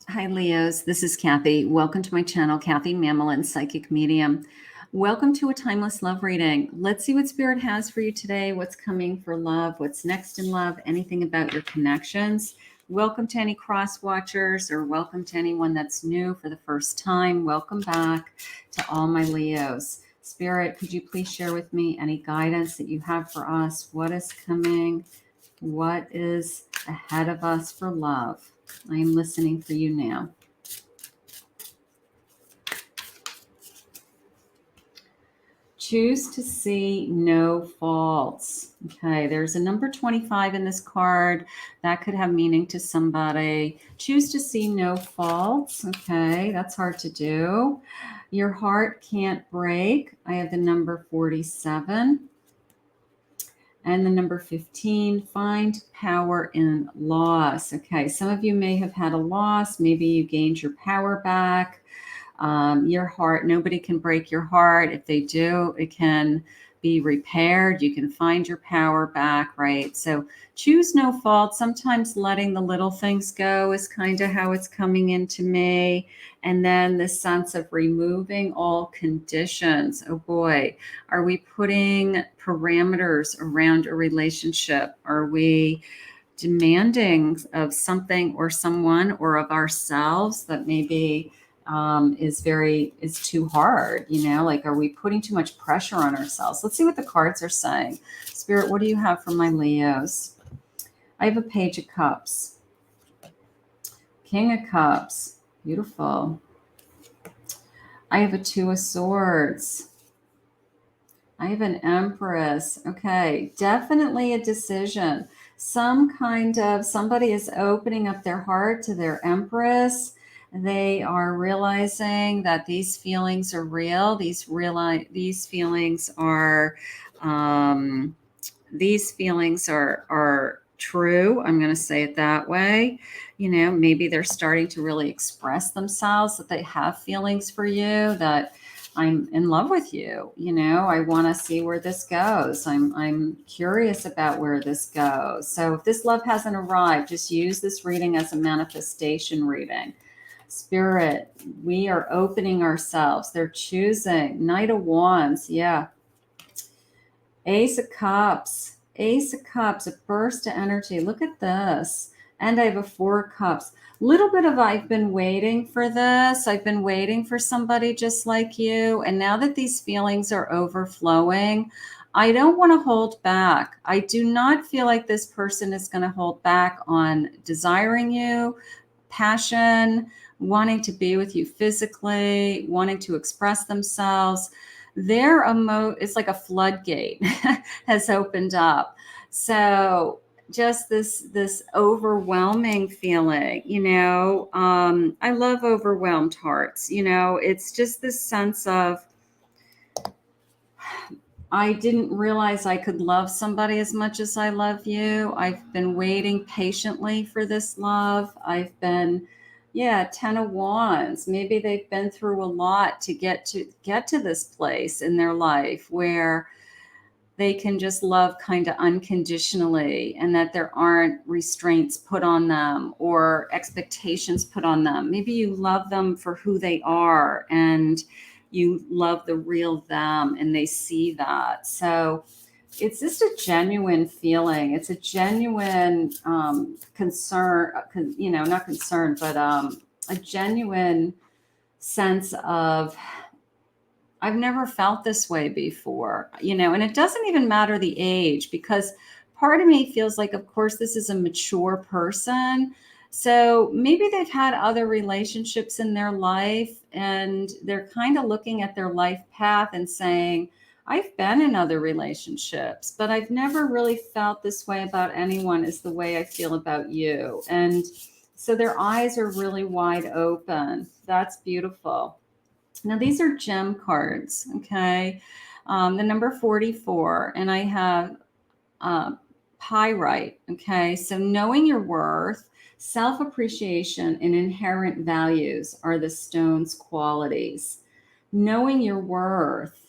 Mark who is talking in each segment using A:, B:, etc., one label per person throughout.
A: Hi, Leos. This is Kathy. Welcome to my channel, Kathy Mamolen, Psychic Medium. Welcome to a timeless love reading. Let's see what Spirit has for you today. What's coming for love? What's next in love? Anything about your connections? Welcome to any cross watchers, or welcome to anyone that's new for the first time. Welcome back to all my Leos. Spirit, could you please share with me any guidance that you have for us? What is coming? What is ahead of us for love? I am listening for you now. Choose to see no faults. Okay, there's a number 25 in this card. That could have meaning to somebody. Choose to see no faults. Okay, that's hard to do. Your heart can't break. I have the number 47. And the number 15, find power in loss. Okay, some of you may have had a loss. Maybe you gained your power back. Your heart, nobody can break your heart. If they do, it can be repaired. You can find your power back, right? So choose no fault. Sometimes letting the little things go is kind of how it's coming into me. And then the sense of removing all conditions. Oh boy, are we putting parameters around a relationship? Are we demanding of something or someone or of ourselves that maybe is too hard? Like, are we putting too much pressure on ourselves? Let's see what the cards are saying. Spirit, what do you have for my Leos? I have a Page of Cups, King of Cups, beautiful. I have a Two of Swords. I have an Empress. Okay, definitely a decision. Somebody is opening up their heart to their Empress. They are realizing that these feelings are real. These feelings are true. I'm going to say it that way. Maybe they're starting to really express themselves, that they have feelings for you, that I'm in love with you. I want to see where this goes. I'm curious about where this goes. So if this love hasn't arrived, just use this reading as a manifestation reading. Spirit, we are opening ourselves. They're choosing. Knight of Wands. Yeah. Ace of Cups. Ace of Cups, a burst of energy. Look at this. And I have a Four of Cups. Little bit of, I've been waiting for this. I've been waiting for somebody just like you. And now that these feelings are overflowing, I don't want to hold back. I do not feel like this person is going to hold back on desiring you, passion, wanting to be with you physically, wanting to express themselves. It's like a floodgate has opened up. So just this overwhelming feeling, I love overwhelmed hearts. It's just this sense of, I didn't realize I could love somebody as much as I love you. I've been waiting patiently for this love. I've been, 10 of Wands. Maybe they've been through a lot to get to this place in their life where they can just love kind of unconditionally, and that there aren't restraints put on them or expectations put on them. Maybe you love them for who they are, and you love the real them, and they see that. So it's just a genuine feeling. It's a genuine concern, not concern, but a genuine sense of, I've never felt this way before, and it doesn't even matter the age, because part of me feels like, of course, this is a mature person. So maybe they've had other relationships in their life, and they're kind of looking at their life path and saying, I've been in other relationships, but I've never really felt this way about anyone as the way I feel about you. And so their eyes are really wide open. That's beautiful. Now, these are gem cards, okay? The number 44, and I have pyrite, okay? So knowing your worth, self-appreciation, and inherent values are the stone's qualities. Knowing your worth.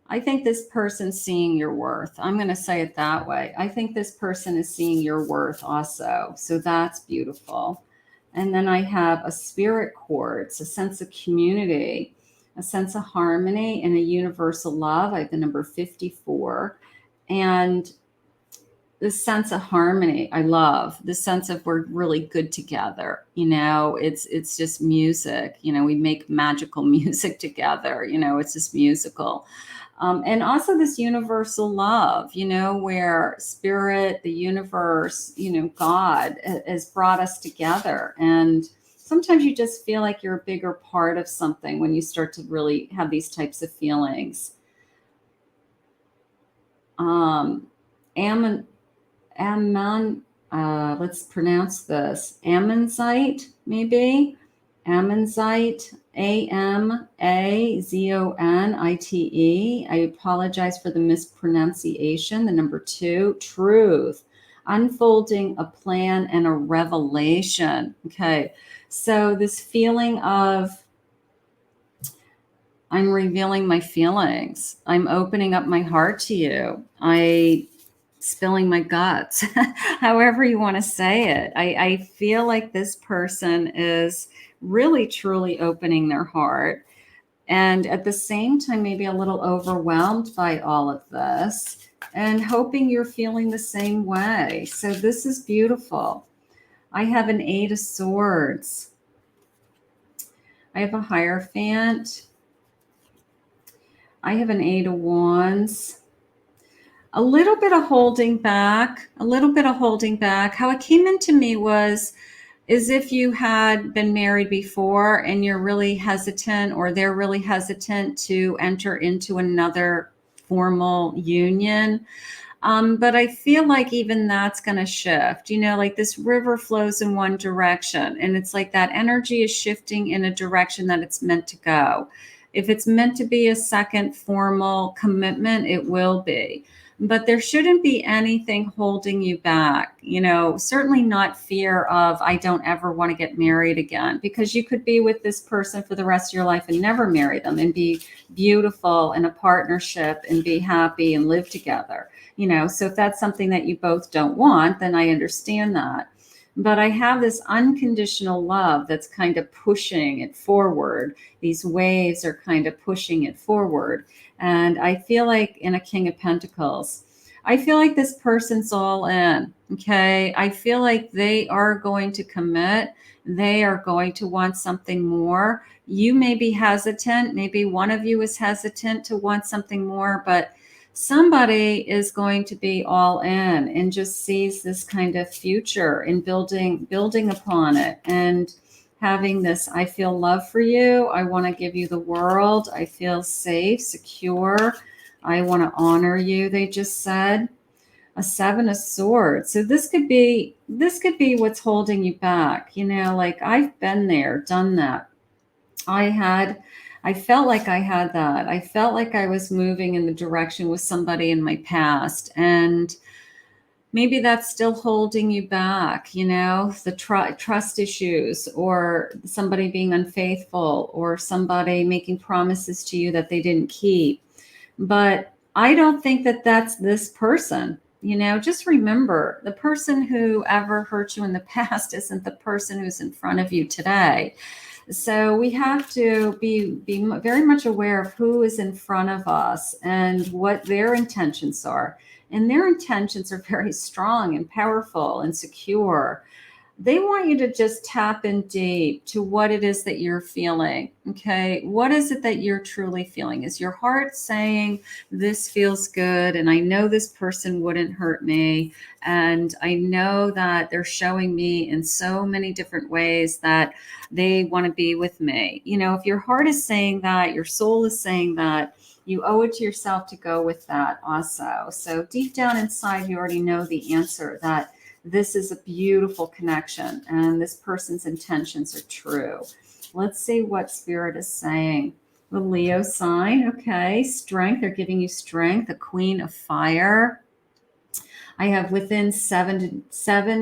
A: I think this person's seeing your worth. I'm going to say it that way. I think this person is seeing your worth also. So that's beautiful. And then I have a spirit quartz, a sense of community, a sense of harmony, and a universal love. I have the number 54. And this sense of harmony, I love the sense of we're really good together. It's just music. We make magical music together. It's just musical. And also this universal love, where spirit, the universe, God has brought us together. And sometimes you just feel like you're a bigger part of something when you start to really have these types of feelings. Let's pronounce this. Ammonite, maybe. Ammonite, Amazonite. I apologize for the mispronunciation. The number 2, truth. Unfolding a plan and a revelation. Okay, so this feeling of I'm revealing my feelings. I'm opening up my heart to you. Spilling my guts, however you want to say it. I feel like this person is really, truly opening their heart. And at the same time, maybe a little overwhelmed by all of this and hoping you're feeling the same way. So this is beautiful. I have an 8 of Swords. I have a Hierophant. I have an 8 of Wands. A little bit of holding back. How it came into me was as if you had been married before and you're really hesitant, or they're really hesitant to enter into another formal union. But I feel like even that's going to shift, like this river flows in one direction, and it's like that energy is shifting in a direction that it's meant to go. If it's meant to be a second formal commitment, it will be. But there shouldn't be anything holding you back, certainly not fear of, I don't ever want to get married again, because you could be with this person for the rest of your life and never marry them and be beautiful in a partnership and be happy and live together, so if that's something that you both don't want, then I understand that. But I have this unconditional love that's kind of pushing it forward. These waves are kind of pushing it forward. And I feel like in a King of Pentacles, I feel like this person's all in. Okay. I feel like they are going to commit. They are going to want something more. You may be hesitant. Maybe one of you is hesitant to want something more, but somebody is going to be all in and just sees this kind of future and building upon it and having this, I feel love for you. I want to give you the world. I feel safe, secure. I want to honor you, they just said. A 7 of Swords. So this could be what's holding you back. Like I've been there, done that. I felt like I had that. I felt like I was moving in the direction with somebody in my past. And maybe that's still holding you back, the trust issues, or somebody being unfaithful, or somebody making promises to you that they didn't keep. But I don't think that that's this person. Just remember, the person who ever hurt you in the past isn't the person who's in front of you today. So we have to be very much aware of who is in front of us and what their intentions are. And their intentions are very strong and powerful and secure. They want you to just tap in deep to what it is that you're feeling. Okay. What is it that you're truly feeling? Is your heart saying, this feels good, and I know this person wouldn't hurt me, and I know that they're showing me in so many different ways that they want to be with me? If your heart is saying that, your soul is saying that, you owe it to yourself to go with that also. So deep down inside, you already know the answer, that this is a beautiful connection and this person's intentions are true. Let's see what Spirit is saying. The Leo sign. Okay. Strength. They're giving you strength. The Queen of Fire. I have within 7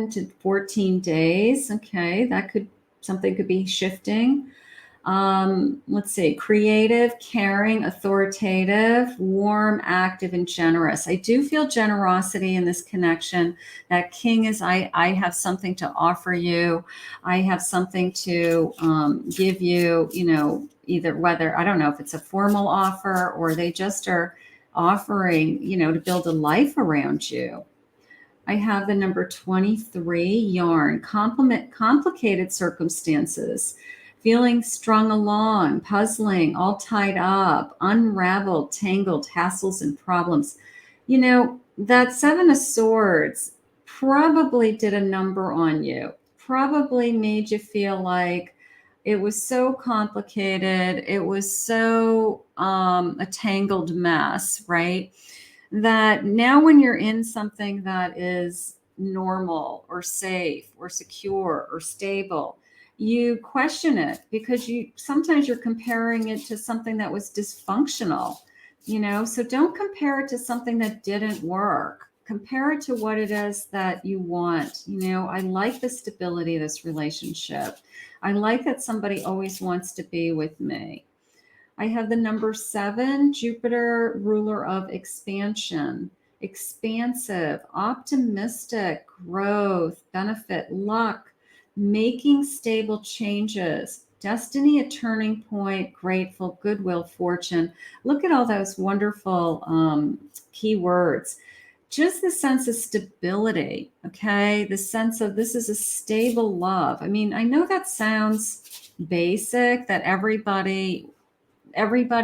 A: to 14 days. Okay. Something could be shifting. Let's see, creative, caring, authoritative, warm, active, and generous. I do feel generosity in this connection. That king is, I have something to offer you. I have something to give you, either whether, I don't know if it's a formal offer or they just are offering, to build a life around you. I have the number 23, yarn, complicated circumstances, feeling strung along, puzzling, all tied up, unraveled, tangled, hassles and problems. That Seven of Swords probably did a number on you, probably made you feel like it was so complicated. It was so a tangled mess, right? That now when you're in something that is normal or safe or secure or stable, you question it because sometimes you're comparing it to something that was dysfunctional, so don't compare it to something that didn't work. Compare it to what it is that you want. I like the stability of this relationship. I like that somebody always wants to be with me. I have the number 7, Jupiter, ruler of expansion, expansive, optimistic, growth, benefit, luck, making stable changes, destiny, a turning point, grateful, goodwill, fortune. Look at all those wonderful key words. Just the sense of stability, okay? The sense of this is a stable love. I mean, I know that sounds basic, that everybody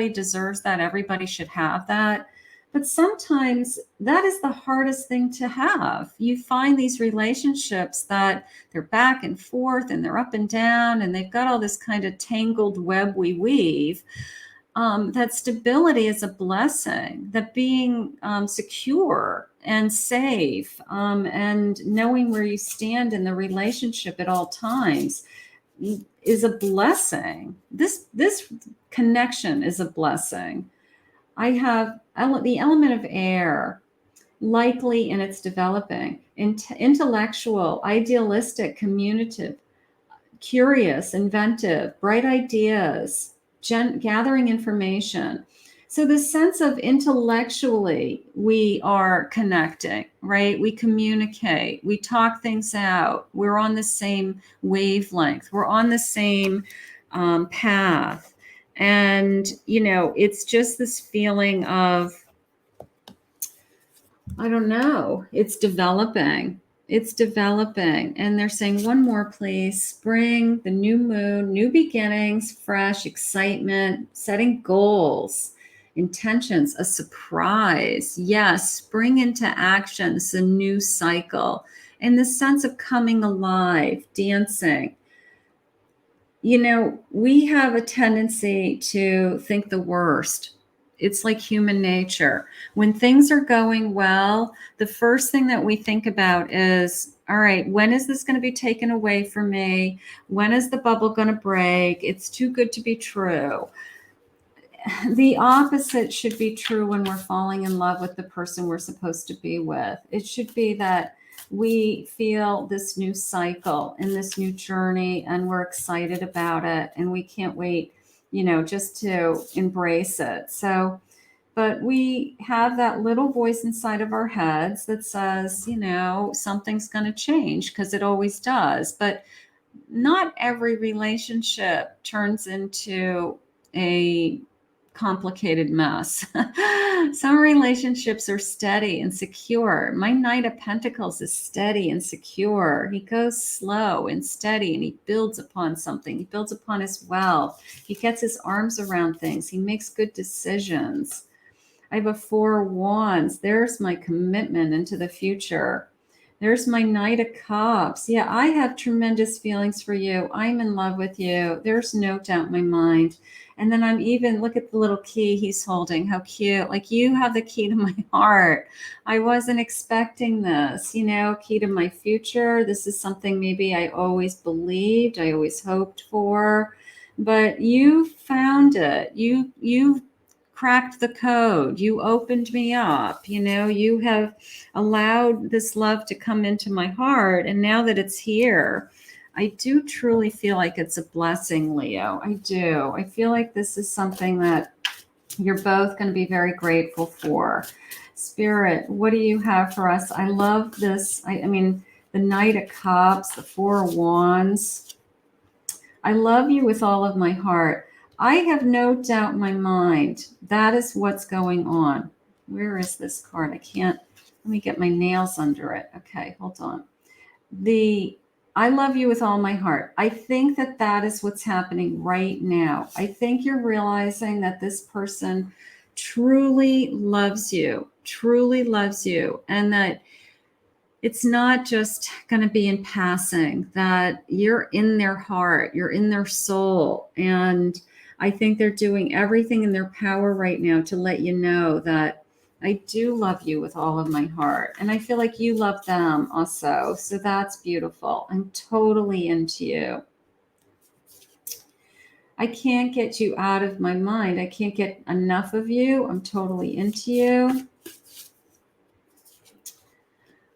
A: deserves that. Everybody should have that. But sometimes that is the hardest thing to have. You find these relationships that they're back and forth and they're up and down and they've got all this kind of tangled web we weave. That stability is a blessing, that being secure and safe and knowing where you stand in the relationship at all times is a blessing. This connection is a blessing. I have the element of air, likely in its developing, intellectual, idealistic, communicative, curious, inventive, bright ideas, gathering information. So the sense of intellectually we are connecting, right? We communicate, we talk things out. We're on the same wavelength. We're on the same path. And, it's just this feeling of, I don't know, it's developing. It's developing. And they're saying, one more, please. Spring, the new moon, new beginnings, fresh excitement, setting goals, intentions, a surprise. Yes, spring into action. It's a new cycle. And the sense of coming alive, dancing. We have a tendency to think the worst. It's like human nature. When things are going well, the first thing that we think about is, all right, when is this going to be taken away from me? When is the bubble going to break? It's too good to be true. The opposite should be true when we're falling in love with the person we're supposed to be with. It should be that we feel this new cycle and this new journey and we're excited about it and we can't wait, just to embrace it. So, but we have that little voice inside of our heads that says, something's going to change because it always does. But not every relationship turns into a complicated mess. Some relationships are steady and secure. My Knight of Pentacles is steady and secure. He goes slow and steady and he builds upon something. He builds upon his wealth. He gets his arms around things. He makes good decisions. I have a 4 of Wands. There's my commitment into the future. There's my Knight of Cups. Yeah, I have tremendous feelings for you. I'm in love with you. There's no doubt in my mind. And then look at the little key he's holding. How cute. Like, you have the key to my heart. I wasn't expecting this, key to my future. This is something maybe I always believed, I always hoped for, but you found it. You cracked the code. You opened me up. You have allowed this love to come into my heart. And now that it's here, I do truly feel like it's a blessing, Leo. I do. I feel like this is something that you're both going to be very grateful for. Spirit, what do you have for us? I love this. I mean, the Knight of Cups, the Four of Wands. I love you with all of my heart. I have no doubt in my mind that is what's going on. Where is this card? I can't, let me get my nails under it. Okay, hold on. I love you with all my heart. I think that that is what's happening right now. I think you're realizing that this person truly loves you, and that it's not just going to be in passing, that you're in their heart, you're in their soul. And I think they're doing everything in their power right now to let you know that I do love you with all of my heart. And I feel like you love them also. So that's beautiful. I'm totally into you. I can't get you out of my mind. I can't get enough of you. I'm totally into you.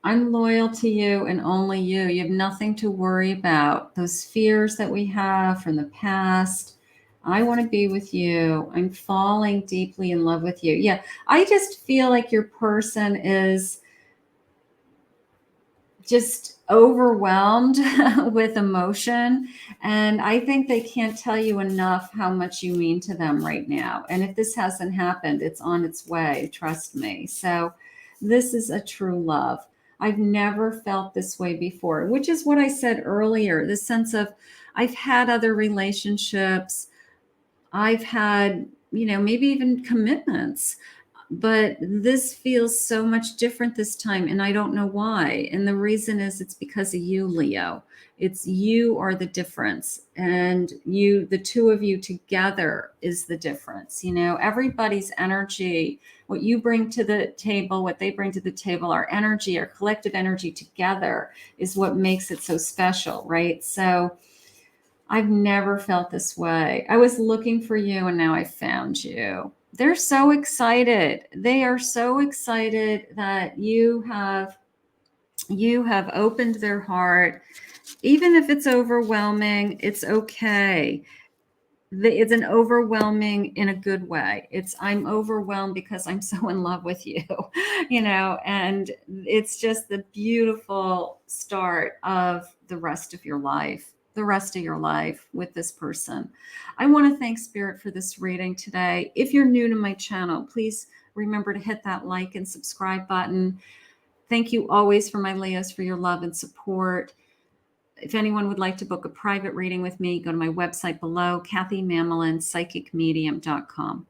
A: I'm loyal to you and only you. You have nothing to worry about. Those fears that we have from the past. I want to be with you. I'm falling deeply in love with you. Yeah, I just feel like your person is just overwhelmed with emotion. And I think they can't tell you enough how much you mean to them right now. And if this hasn't happened, it's on its way. Trust me. So this is a true love. I've never felt this way before, which is what I said earlier, the sense of I've had other relationships. I've had, maybe even commitments, but this feels so much different this time, and I don't know why. And the reason is it's because of you, Leo. It's you are the difference, and the two of you together is the difference. Everybody's energy, what you bring to the table, what they bring to the table, our energy, our collective energy together is what makes it so special, right? So I've never felt this way. I was looking for you and now I found you. They're so excited. They are so excited that you have opened their heart. Even if it's overwhelming, it's okay. It's an overwhelming in a good way. I'm overwhelmed because I'm so in love with you, and it's just the beautiful start of the rest of your life with this person. I want to thank Spirit for this reading today. If you're new to my channel, please remember to hit that like and subscribe button. Thank you always for my Leos for your love and support. If anyone would like to book a private reading with me, go to my website below, KathyMamolen, psychicmedium.com.